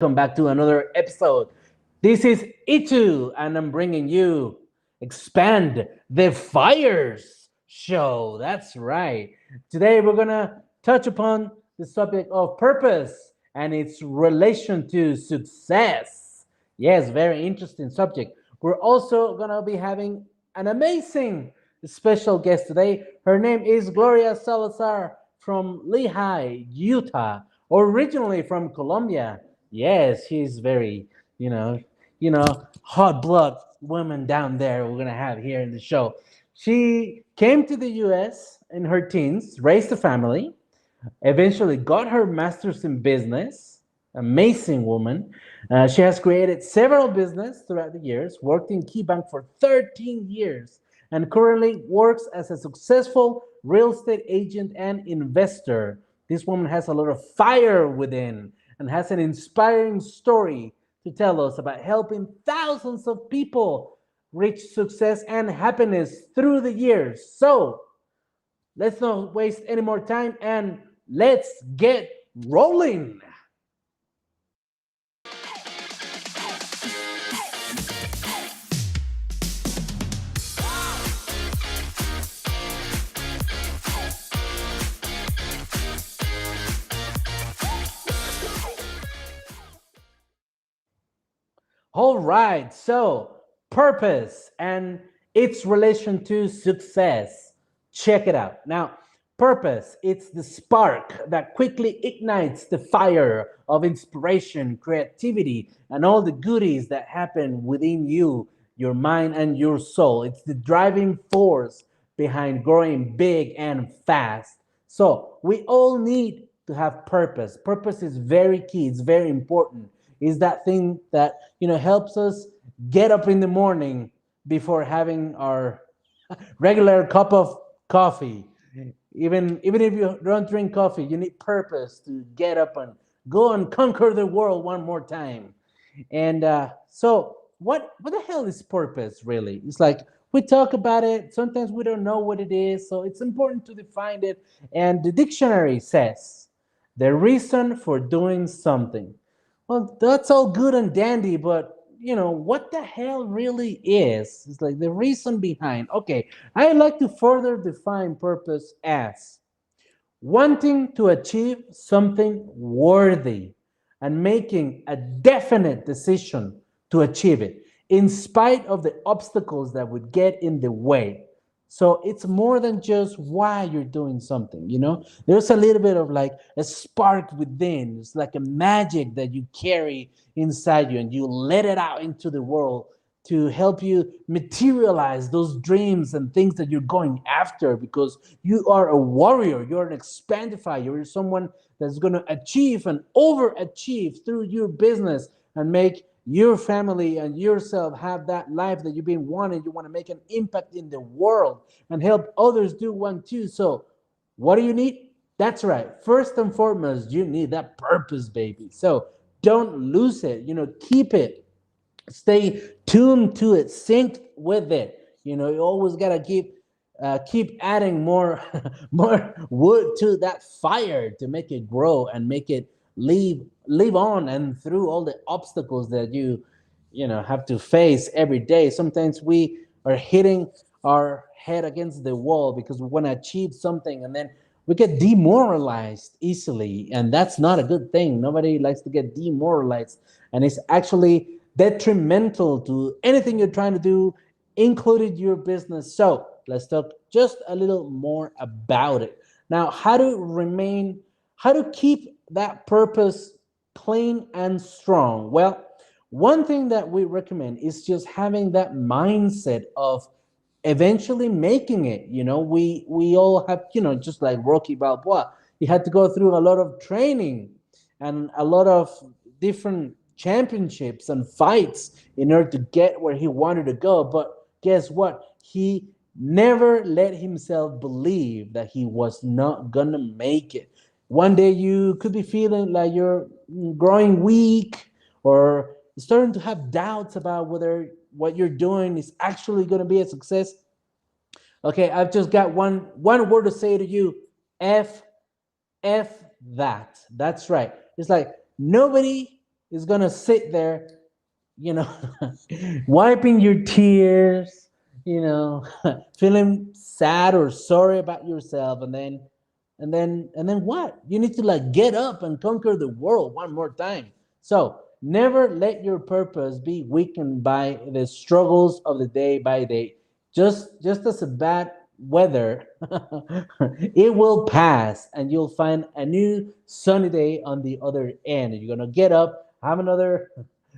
welcome back to another episode. This is Itu, and I'm bringing you Expand the Fires show. That's right. Today we're gonna touch upon the subject of purpose and its relation to success. Yes, very interesting subject. We're also gonna be having an amazing special guest today. Her name is Gloria Salazar from Lehigh, Utah, originally from Colombia. Yes, she's very, you know, hot blood woman down there we're gonna have here in the show. She came to the US in her teens, raised a family, eventually got her master's in business. Amazing woman. She has created several businesses throughout the years, worked in KeyBank for 13 years, and currently works as a successful real estate agent and investor. This woman has a lot of fire within and has an inspiring story to tell us about helping thousands of people reach success and happiness through the years. So, let's not waste any more time and let's get rolling. All right, so purpose and its relation to success. Check it out. Now, purpose, it's the spark that quickly ignites the fire of inspiration, creativity, and all the goodies that happen within you, your mind, and your soul. It's the driving force behind growing big and fast. So, we all need to have purpose. Purpose is very key, it's very important. Is that thing that helps us get up in the morning before having our regular cup of coffee. Even if you don't drink coffee, you need purpose to get up and go and conquer the world one more time. And so, what the hell is purpose really? It's like we talk about it. Sometimes we don't know what it is, so it's important to define it. And the dictionary says the reason for doing something. Well, that's all good and dandy, but what the hell really is? It's like the reason behind. Okay, I like to further define purpose as wanting to achieve something worthy and making a definite decision to achieve it, in spite of the obstacles that would get in the way. So it's more than just why you're doing something. There's a little bit of like a spark within. It's like a magic that you carry inside you and you let it out into the world to help you materialize those dreams and things that you're going after because you are a warrior, you're an expandifier, you're someone that's going to achieve and overachieve through your business and make your family and yourself have that life that you've been wanting. You want to make an impact in the world and help others do one too. So, what do you need? That's right. First and foremost, you need that purpose, baby. So, don't lose it. Keep it, stay tuned to it, sync with it. You always gotta keep adding more more wood to that fire to make it grow and make it live on and through all the obstacles that you have to face every day. Sometimes we are hitting our head against the wall because we want to achieve something, and then we get demoralized easily, and that's not a good thing. Nobody likes to get demoralized, and it's actually detrimental to anything you're trying to do, including your business. So let's talk just a little more about it. Now, how to keep that purpose clean and strong? Well, one thing that we recommend is just having that mindset of eventually making it. We all have, just like Rocky Balboa, he had to go through a lot of training and a lot of different championships and fights in order to get where he wanted to go. But guess what? He never let himself believe that he was not gonna make it. One day you could be feeling like you're growing weak or starting to have doubts about whether what you're doing is actually going to be a success. Okay, I've just got one word to say to you. F F that. That's right. It's like nobody is gonna sit there, you know, wiping your tears, you know, feeling sad or sorry about yourself, and then what? You need to like get up and conquer the world one more time. So never let your purpose be weakened by the struggles of the day by day. Just as a bad weather, it will pass, and you'll find a new sunny day on the other end. You're gonna get up, have another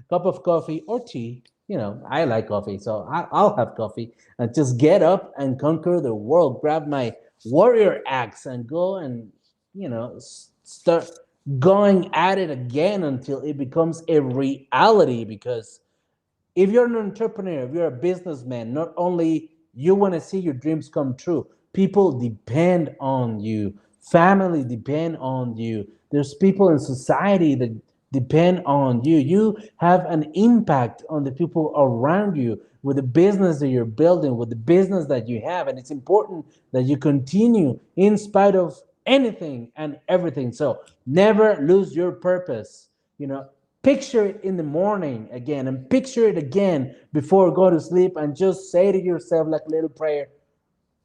cup of coffee or tea. You know, I like coffee, so I'll have coffee and just get up and conquer the world. Grab my warrior axe and go and, start going at it again until it becomes a reality. Because if you're an entrepreneur, if you're a businessman, not only you want to see your dreams come true, people depend on you, family depend on you. There's people in society that depend on you. You have an impact on the people around you with the business that you're building, with the business that you have. And it's important that you continue in spite of anything and everything. So never lose your purpose. Picture it in the morning again, and picture it again before go to sleep, and just say to yourself like a little prayer,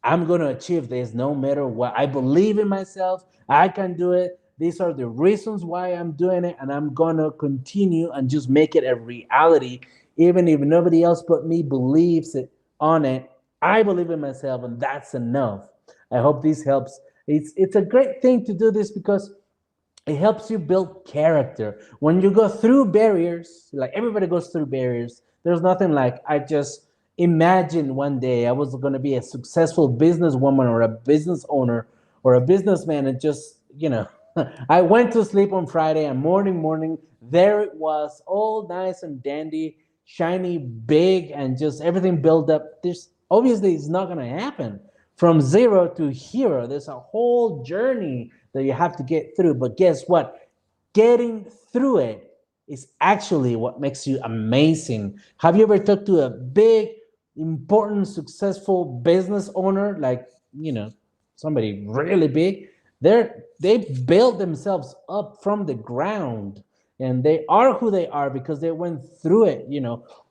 I'm going to achieve this no matter what. I believe in myself. I can do it. These are the reasons why I'm doing it, and I'm going to continue and just make it a reality. Even if nobody else but me believes it on it, I believe in myself, and that's enough. I hope this helps. It's a great thing to do this because it helps you build character. When you go through barriers, like everybody goes through barriers, there's nothing like I just imagined one day I was going to be a successful businesswoman or a business owner or a businessman, and just, I went to sleep on Friday, and morning, there it was, all nice and dandy, shiny, big, and just everything built up. There's obviously it's not going to happen from zero to hero. There's a whole journey that you have to get through. But guess what? Getting through it is actually what makes you amazing. Have you ever talked to a big, important, successful business owner, like, somebody really big? They built themselves up from the ground, and they are who they are because they went through it,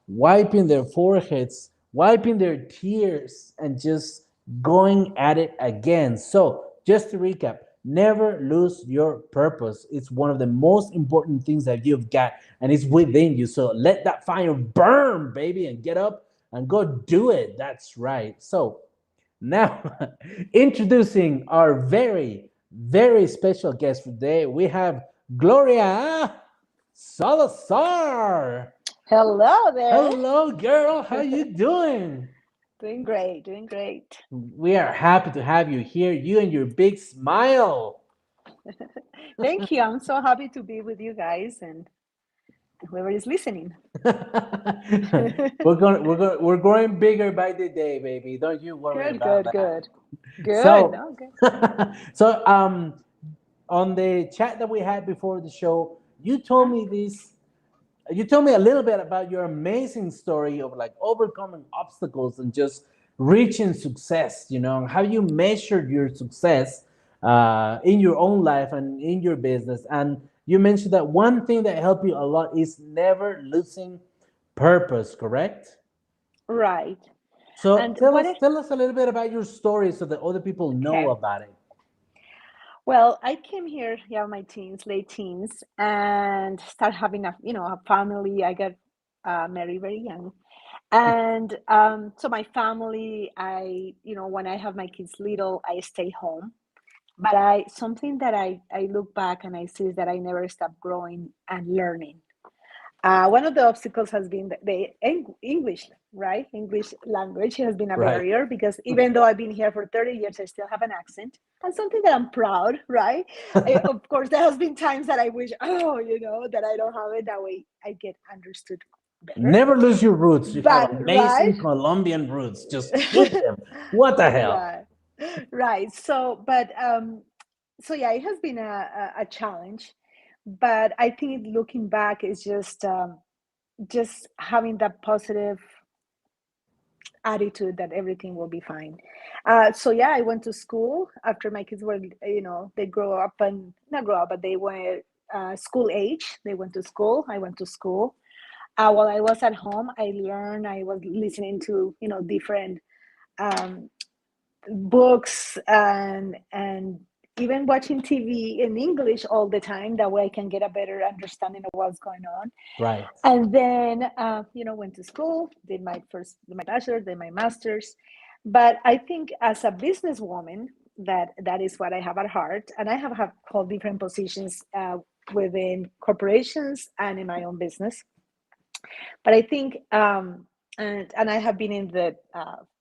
wiping their foreheads, wiping their tears, and just going at it again. So, just to recap, never lose your purpose. It's one of the most important things that you've got, and it's within you. So, let that fire burn, baby, and get up and go do it. That's right. So, now, introducing our very, very special guest for today, we have Gloria Salazar. Hello there. Hello, girl. How you doing? Doing great, doing great. We are happy to have you here. You and your big smile. Thank you. I'm so happy to be with you guys and whoever is listening. We're growing bigger by the day, baby. Don't you worry Good, about good, that. good. Good. So, No, good. so on the chat that we had before the show, you told me this. You told me a little bit about your amazing story of like overcoming obstacles and just reaching success. How you measured your success in your own life and in your business. And you mentioned that one thing that helped you a lot is never losing purpose. Correct? Right. So And tell what us if, tell us a little bit about your story so that other people know okay. about it. Well, I came here, yeah, my teens, late teens, and started having a family. I got married very young. And so my family, when I have my kids little, I stay home. But something that I look back and I see is that I never stopped growing and learning. One of the obstacles has been the English, right? English language has been a Right. barrier because even though I've been here for 30 years, I still have an accent and something that I'm proud, right? Of course, there has been times that I wish, that I don't have it. That way I get understood better. Never lose your roots. You have But, right? amazing Colombian roots. Just keep them. What the hell? Right, right. So yeah, it has been a challenge, but I think looking back is just having that positive attitude that everything will be fine. So yeah, I went to school after my kids were, they grow up and not grow up, but they were school age. They went to school. I went to school. While I was at home, I learned. I was listening to different um, books and even watching TV in English all the time. That way, I can get a better understanding of what's going on. Right. And then went to school, did my bachelor's, did my master's. But I think as a businesswoman, that is what I have at heart, and I have held different positions within corporations and in my own business. But I think and I have been in the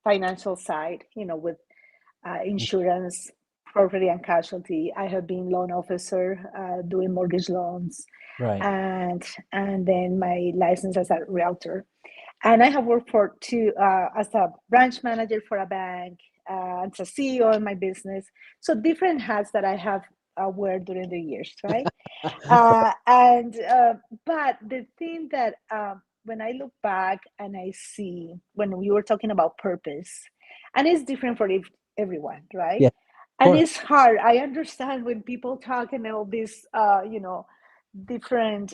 financial side, with insurance, property and casualty. I have been loan officer doing mortgage loans, Right. and then my license as a realtor. And I have worked for two as a branch manager for a bank, as a CEO in my business. So different hats that I have wear during the years, right? And But the thing that when I look back and I see when we were talking about purpose, and it's different for everyone, right? Yeah. Of And course. it's hard. I understand when people talk and all these, different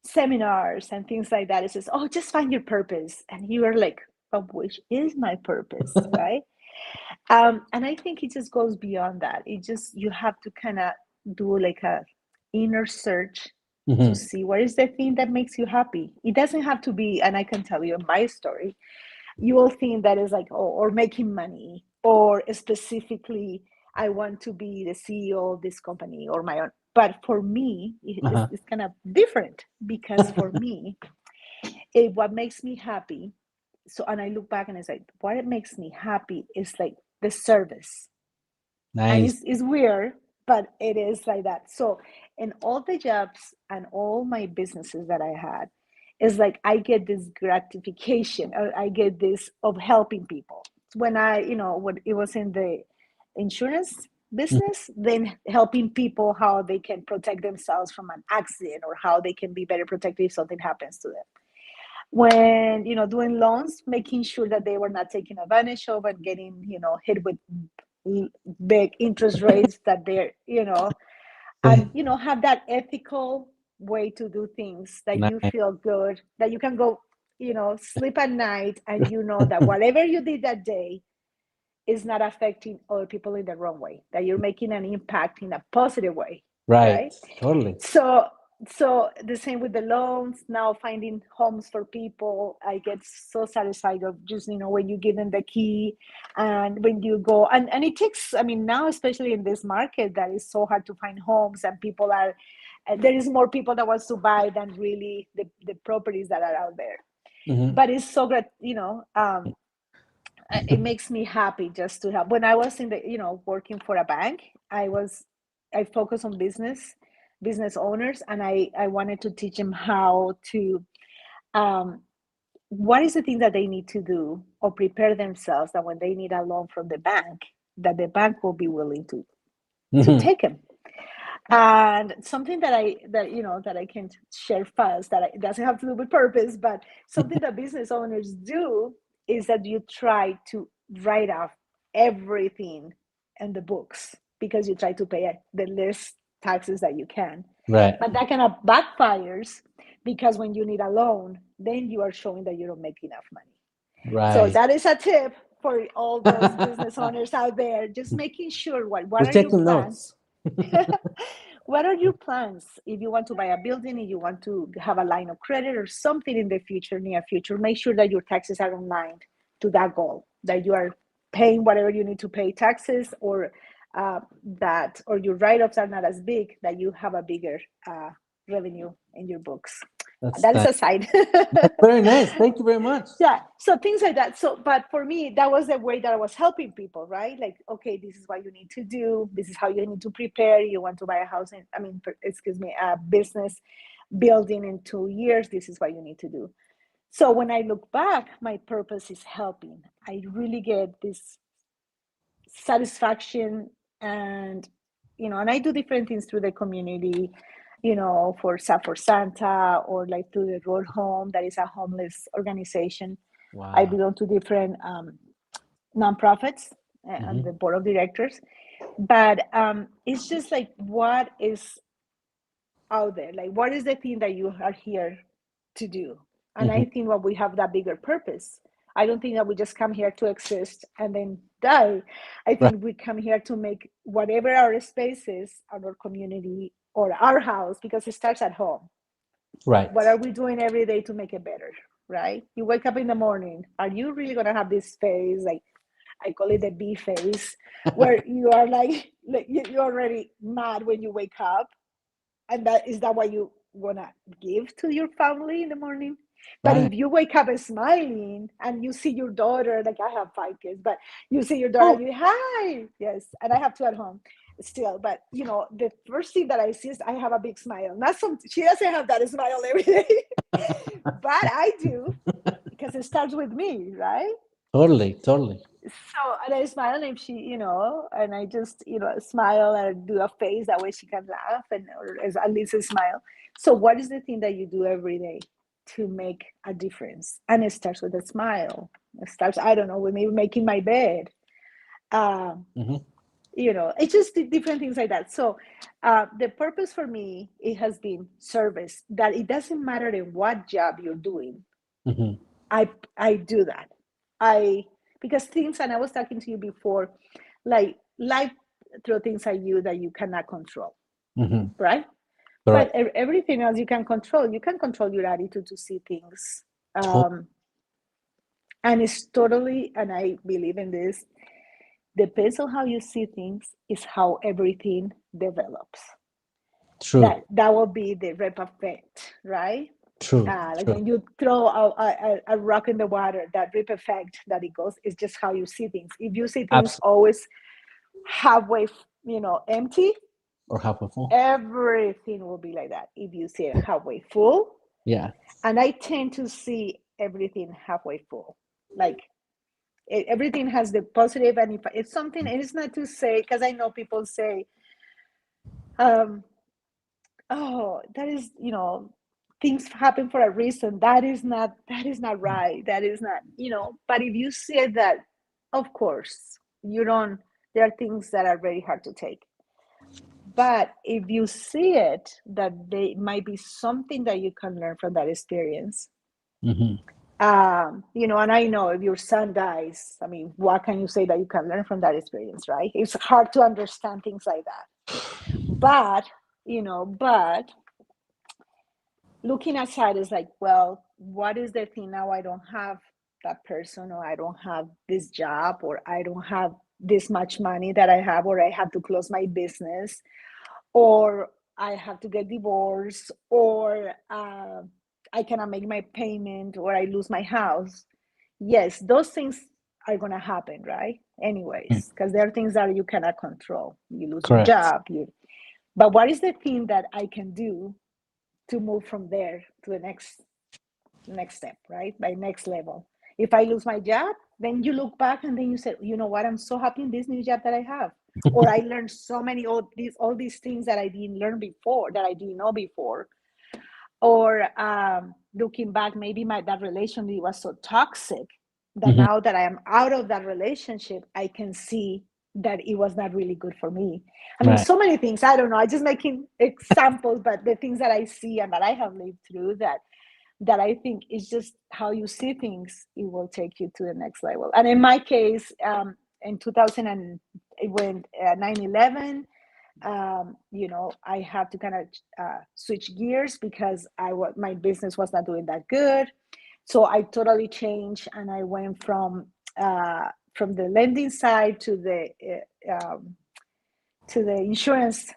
seminars and things like that. It says, "Oh, just find your purpose," and you are like, "Oh, which is my purpose?" Right? And I think it just goes beyond that. It just you have to kind of do like a inner search to Hmm. see what is the thing that makes you happy. It doesn't have to be, and I can tell you my story. You will think that is like, oh, or making money, or specifically, I want to be the CEO of this company or my own. But for me, Uh-huh. it's kind of different because for me, what makes me happy. So, and I look back and it's like, what it makes me happy is like the service. And Nice. it's weird, but it is like that. So in all the jobs and all my businesses that I had, it's like I get this gratification, or I get this of helping people. When when it was in the insurance Mhm. business, then helping people how they can protect themselves from an accident, or how they can be better protected if something happens to them. When doing loans, making sure that they were not taken advantage of and getting hit with big interest rates, that they're and have that ethical way to do things, that you Nice. feel good, that you can go sleep at night, and that whatever you did that day is not affecting other people in the wrong way, that you're making an impact in a positive way, Right. right? Totally. So the same with the loans. Now finding homes for people, I get so satisfied of just when you give them the key, and when you go, and it takes, I mean, now especially in this market that is so hard to find homes, and people are there is more people that wants to buy than really the properties that are out there. Hmm. But it's so good, it makes me happy just to help. When I was in the working for a bank, I focus on business owners, and I wanted to teach them how to um, what is the thing that they need to do or prepare themselves, that when they need a loan from the bank, that the bank will be willing to Hmm. take them. And something that I can share fast, that it doesn't have to do with purpose, but something that business owners do is that you try to write off everything in the books, because you try to pay the least taxes that you can. Right. But that kind of backfires, because when you need a loan, then you are showing that you don't make enough money. So Right. that is a tip for all those business owners out there, just making sure what We're are your taking plans. notes. What are your plans? If you want to buy a building, if you want to have a line of credit or something in the future, near future, make sure that your taxes are aligned to that goal, that you are paying whatever you need to pay taxes, or or your write-offs are not as big, that you have a bigger revenue in your books. That's That is nice. a side. That's very nice. Thank you very much. Yeah, so things like that. So but for me, that was the way that I was helping people, right? Like, okay, this is what you need to do, this is how you need to prepare. You want to buy a house in, excuse me, a business building in 2 years, this is what you need to do. So when I look back, my purpose is helping. I really get this satisfaction, and and I do different things through the community, for Santa, or like through the Road Home, that is a homeless organization. I Wow. belong to different nonprofits on Hmm. the board of directors. But it's just like, what is out there. Like, what is the thing that you are here to do? And Hmm. I think we have that bigger purpose. I don't think that we just come here to exist and then die. I Right. think we come here to make whatever our space is, our community or our house, because it starts at home. What Right. are we doing every day to make it better? Right? You wake up in the morning. Are you really gonna have this face, like I call it the B face, where you are like you're already mad when you wake up, and that is that what you wanna give to your family in the morning? But Right. if you wake up smiling and you see your daughter, like I have 5 kids, but you see your daughter, Oh, you hi, yes, and I have two at home still. But the first thing that I see is I have a big smile. Not some she doesn't have that smile every day, but I do because it starts with me, right? totally, totally. So, and I smile if and I just, smile and do a face that way she can laugh or at least a smile. So, what is the thing that you do every day to make a difference? And it starts with a smile. It starts, I don't know, with maybe making my bed. Um, Hmm. it's just different things like that. So, the purpose for me, it has been service, that it doesn't matter in what job you're doing. Hmm. I I do that. I Because things, and I was talking to you before, like life throw things at you that you cannot control, Hmm. right? But Correct. everything else you can control. You can control your attitude to see things, To- um, and it's totally. And I believe in this. Depends on how you see things is how everything develops. True. That will be the rep effect, right? True. Like True. when you throw a rock in the water, that rip effect that it goes is just how you see things. If you see things Absolutely. always halfway, empty, Or half a full. everything will be like that. If you see it halfway full, Yeah. and I tend to see everything halfway full, like everything has the positive, and if it's something, and it's not to say, because I know people say, um, oh, that is, things happen for a reason. That is not right. That is not, but if you say that, of course, you don't, there are things that are very hard to take. But if you see it, that they might be something that you can learn from that experience. Hmm. And I know if your son dies, I mean, what can you say that you can learn from that experience, right? It's hard to understand things like that. But, but looking outside is like, well, what is the thing now? I don't have that person, or I don't have this job, or I don't have this much money that I have, or I have to close my business, or I have to get divorced, or I cannot make my payment, or I lose my house. Yes, those things are going to happen, right? Anyways, because there are things that you cannot control. You lose your Correct. job. But what is the thing that I can do to move from there to the next step, right? By next level. If I lose my job, then you look back and then you say, you know what, I'm so happy in this new job that I have. Or I learned so many all these things that I didn't learn before, that I didn't know before. Or looking back, maybe that relationship was so toxic that Hmm. now that I am out of that relationship, I can see that it was not really good for me. I mean, Right. so many things. I don't know. I'm just making examples, but the things that I see and that I have lived through, that I think is just how you see things, it will take you to the next level. And in my case, in 2000 and it went 9/11, I had to kind of switch gears because my business was not doing that good. So I totally changed, and I went from the lending side to the insurance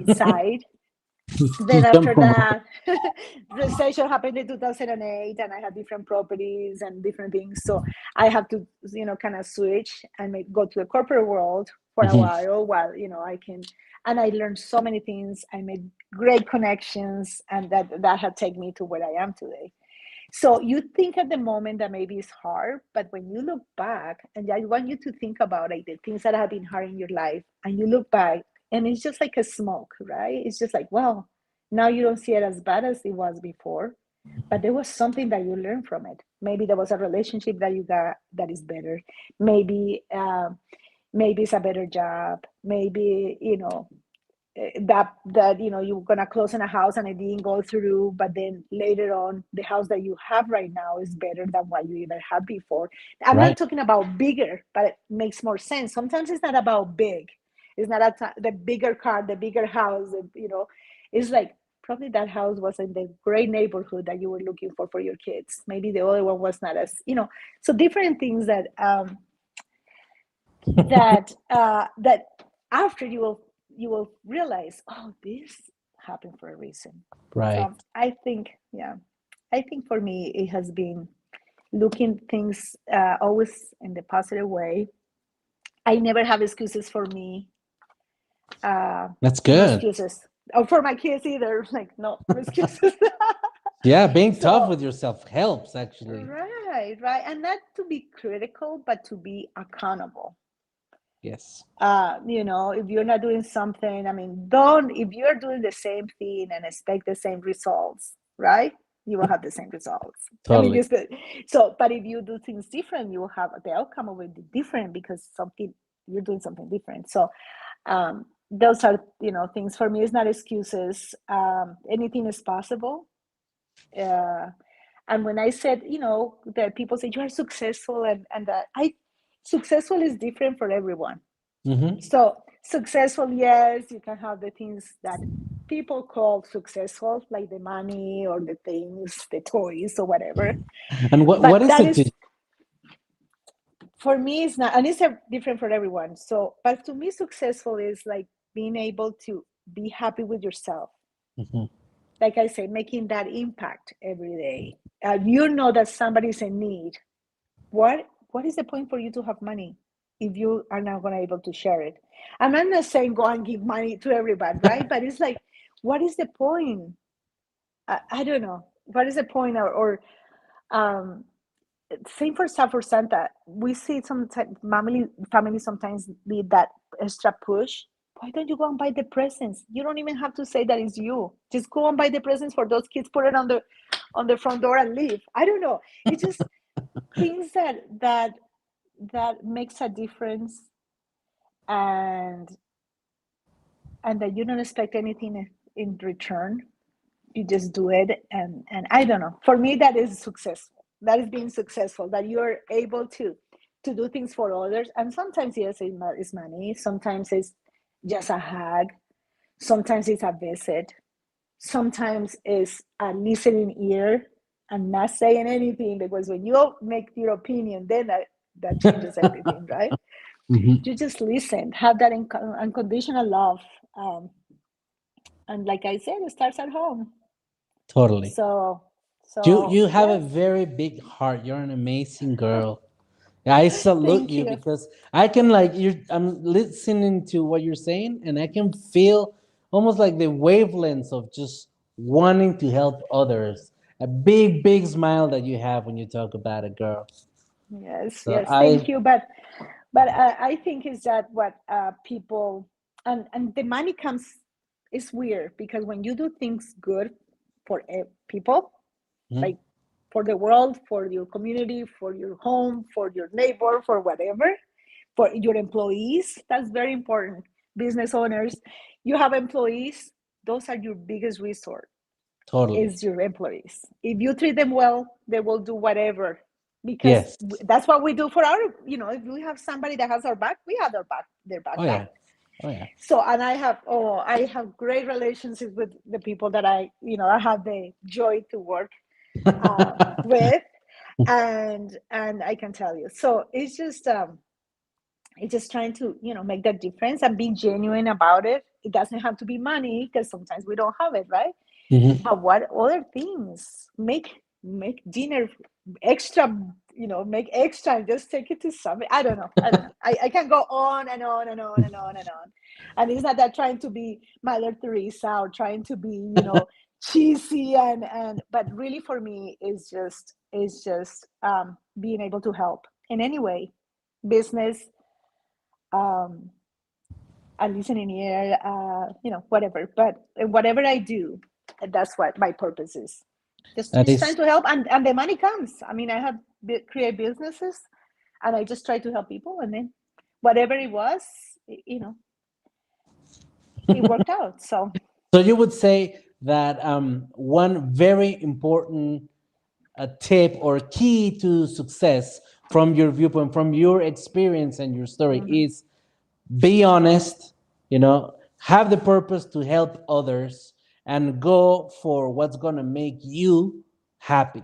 side. Then Jump after from that, recession happened in 2008, and I had different properties and different things. So I have to, kind of switch and go to the corporate world for a hmm while, I can. And I learned so many things. I made great connections, and that had taken me to where I am today. So you think at the moment that maybe it's hard, but when you look back, and I want you to think about like the things that have been hard in your life, and you look back, and it's just like a smoke, right? It's just like, well, now you don't see it as bad as it was before, but there was something that you learned from it. Maybe there was a relationship that you got that is better. Maybe maybe it's a better job. Maybe that you're gonna close on a house and it didn't go through, but then later on the house that you have right now is better than what you even had before. I'm not Right. talking about bigger, but it makes more sense. Sometimes it's not about big. It's not the bigger car, the bigger house. It's like probably that house was in the great neighborhood that you were looking for your kids. Maybe the other one was not as so different things that after you will realize, oh, this happened for a reason. Right. So I think, yeah, I think for me it has been looking things always in the positive way. I never have excuses for me. uh That's no good. excuses, or for my kids either. Like, no excuses. Yeah, being tough So with yourself helps actually. right, and not to be critical, but to be accountable. Yes. If you're not doing something, I mean, don't, if you're doing the same thing and expect the same results, right? You will have the same results. I mean, Totally. so, but if you do things different, you will have the outcome will be different because you're doing something different. So, those are, things for me. It's not excuses. Anything is possible. Uh, and when I said, that people say you are successful, and that successful is different for everyone. Hmm. So successful, yes, you can have the things that people call successful, like the money or the things, the toys or whatever. And what But is that it to is, for me, it's not, and it's different for everyone. So, but to me, successful is like being able to be happy with yourself. Mhm. Like I say, making that impact every day. You know that somebody's in need. What is the point for you to have money if you are not going to able to share it? I'm not saying go and give money to everybody, right? But it's like, what is the point? I don't know. What is the point? Or um, same for stuff for Santa. We see some family sometimes need that extra push. Why don't you go and buy the presents? You don't even have to say that it's you. Just go and buy the presents for those kids. Put it on the front door and leave. I don't know. It's just things that makes a difference, and that you don't expect anything in return. You just do it, and I don't know, for me that is successful. That is being successful, that you're able to do things for others. And sometimes, yes, it's money, sometimes it's just a hug, sometimes it's a visit, sometimes it's a listening ear and not saying anything, because when you make your opinion, then that changes everything, right? Mhm. You just listen, have that unconditional love. um, and like I said, it starts at home. Totally. so You so you have a yes. very big heart. You're an amazing girl. I salute Thank you you. because I can like I'm listening to what you're saying and I can feel almost like the wavelengths of just wanting to help others. A big smile that you have when you talk about a girl. Yes, So yes, thank I you. But I think is that what people, and the money comes, is weird, because when you do things good for people, Mhm. like for the world, for your community, for your home, for your neighbor, for whatever, for your employees, that's very important. Business owners, you have employees, those are your biggest resource, Totally. is your employees. If you treat them well, they will do whatever, because Yes. that's what we do for our, if we have somebody that has our back, we have their back Oh yeah. back. Oh yeah. So, and I have great relationships with the people that I have the joy to work with. And I can tell you, so it's just trying to make that difference and be genuine about it. It doesn't have to be money, because sometimes we don't have it, right? Mhm. But what other things make dinner extra, make extra, and just take it to something. I don't know. I can go on and on and on and on and on. And it's not that trying to be Mother Teresa or trying to be, cheesy, and but really for me is just being able to help in any way, business, um a listening ear, whatever. But whatever I do, that's what my purpose is. That Just is trying to help, and the money comes. I mean, I have create businesses, and I just try to help people, and then whatever it was, you know, it worked out. So So you would say that one very important tip or key to success from your viewpoint, from your experience and your story mhm, is be honest, have the purpose to help others and go for what's going to make you happy.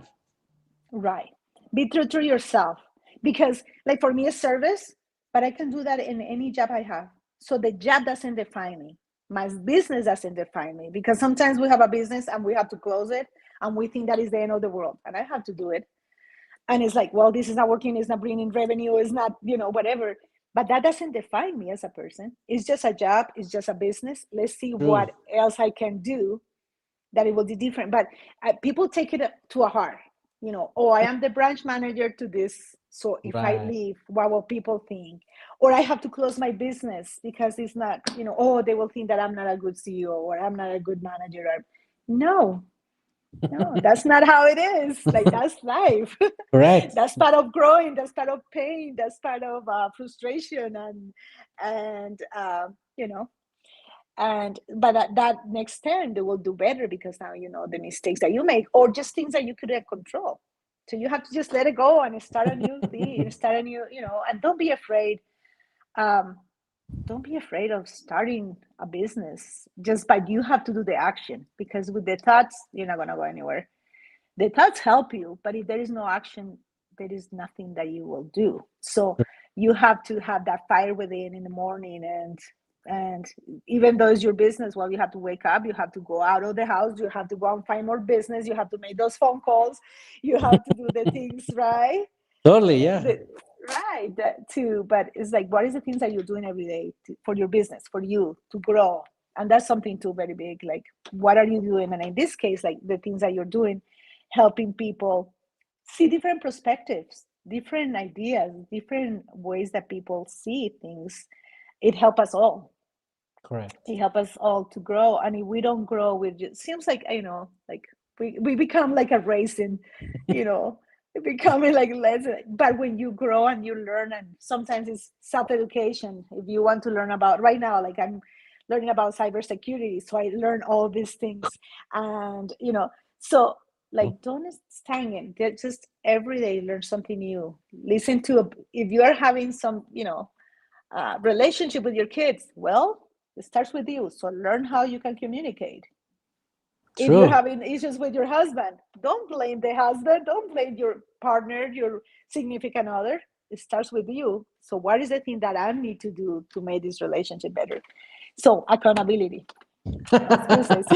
right. Be true to yourself. Because, like, for me, it's service, but I can do that in any job I have. So the job doesn't define me. My business doesn't define me. Because sometimes we have a business and we have to close it and we think that is the end of the world. And I have to do it. And it's like, well, this is not working, it's not bringing revenue, it's not, whatever. But that doesn't define me as a person. It's just a job, it's just a business. Let's see True. what else I can do that it will be different. But people take it to a heart, oh, I am the branch manager to this. So if I Right. leave, what will people think? Or I have to close my business because it's not, oh, they will think that I'm not a good CEO or I'm not a good manager. No, no, that's not how it is. Like, that's life. Correct. That's part of growing. That's part of pain. That's part of frustration, and and but that next turn they will do better because now you know the mistakes that you make or just things that you couldn't control. So you have to just let it go and start a new thing, start a new, and don't be afraid. Um, don't be afraid of starting a business. Just but you have to do the action because with the thoughts you're not gonna go anywhere. The thoughts help you, but if there is no action, there is nothing that you will do. So you have to have that fire within in the morning, and even though it's your business, well, you have to wake up, you have to go out of the house, you have to go and find more business, you have to make those phone calls, you have to do the things right. Totally, yeah. the, right, that too. But it's like, what is the things that you're doing every day for your business, for you to grow? And that's something too very big. Like, what are you doing? And in this case, like the things that you're doing, helping people see different perspectives, different ideas, different ways that people see things. It helps us all. Correct. It helps us all to grow. And if we don't grow, we just seems like, like we become like a racing, you know, becoming like less. But when you grow and you learn, and sometimes it's self-education. If you want to learn about right now, like I'm learning about cybersecurity, so I learn all these things, and so like don't stagnate. Just every day learn something new. Listen to if you are having some, relationship with your kids, well, it starts with you. So learn how you can communicate. If you're True. having issues with your husband, don't blame the husband, don't blame your partner, your significant other. It starts with you. So what is the thing that I need to do to make this relationship better? So accountability, as business.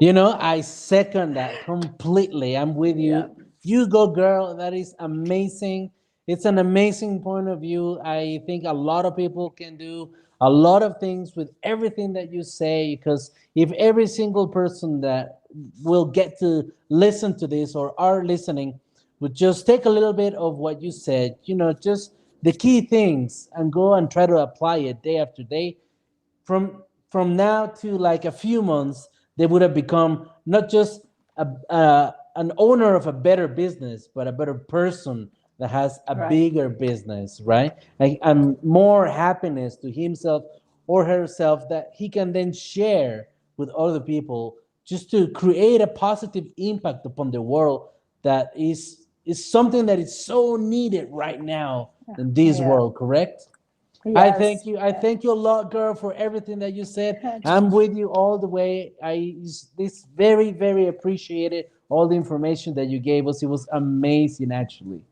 I second that completely. I'm with Yeah. you. You go, girl. That is amazing. It's an amazing point of view. I think a lot of people can do a lot of things with everything that you say because if every single person that will get to listen to this or are listening would just take a little bit of what you said, just the key things and go and try to apply it day after day, from now to like a few months, they would have become not just an owner of a better business, but a better person that has a Right. bigger business, right? Like, and more happiness to himself or herself that he can then share with other people just to create a positive impact upon the world that is something that is so needed right now in this Yeah. world, correct? I thank Yes. you. I Yeah. thank you a lot, girl, for everything that you said. I'm with you all the way. I this very, very appreciated all the information that you gave us. It was amazing, actually.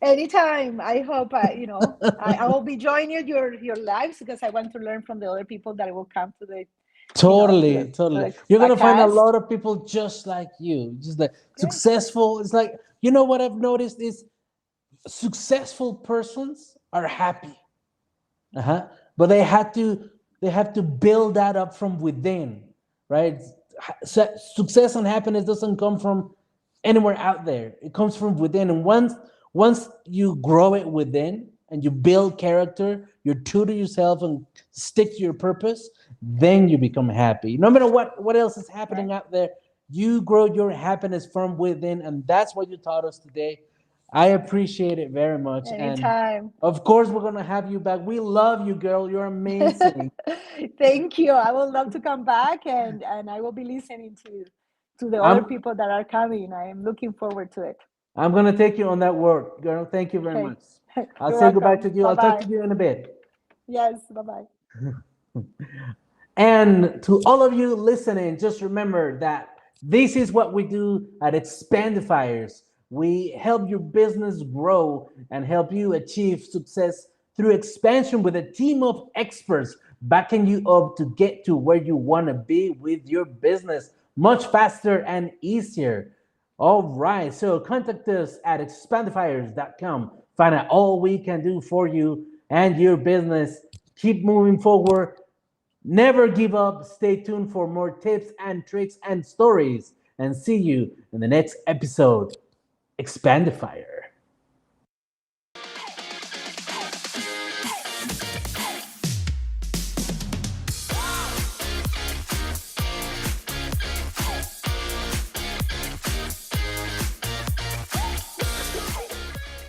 Anytime. I hope I will be joining your lives because I want to learn from the other people that will come to the to Totally, to totally. the You're gonna find a podcast. lot of people just like you, just like Great. successful. It's like what I've noticed is successful persons are happy. Uh-huh. But they have to build that up from within, right? Success and happiness doesn't come from anywhere out there. It comes from within. And once you grow it within and you build character, you're true to yourself and stick to your purpose, then you become happy. No matter what else is Right. happening out there, you grow your happiness from within, and that's what you taught us today. I appreciate it very much. And Anytime. of course, we're going to have you back. We love you, girl. You're amazing. Thank you. I would love to come back, and I will be listening to the other I'm people that are coming. I am looking forward to it. I'm going to take you on that word, girl. Thank you very Okay. much. I'll You're say goodbye welcome. to you. Bye I'll talk to bye. you in a bit. Yes, bye bye. And to all of you listening, just remember that this is what we do at Expandifiers. We help your business grow and help you achieve success through expansion with a team of experts backing you up to get to where you want to be with your business much faster and easier. All right, so contact us at expandifiers.com. Find out all we can do for you and your business. Keep moving forward. Never give up. Stay tuned for more tips and tricks and stories. And see you in the next episode. Expandifier.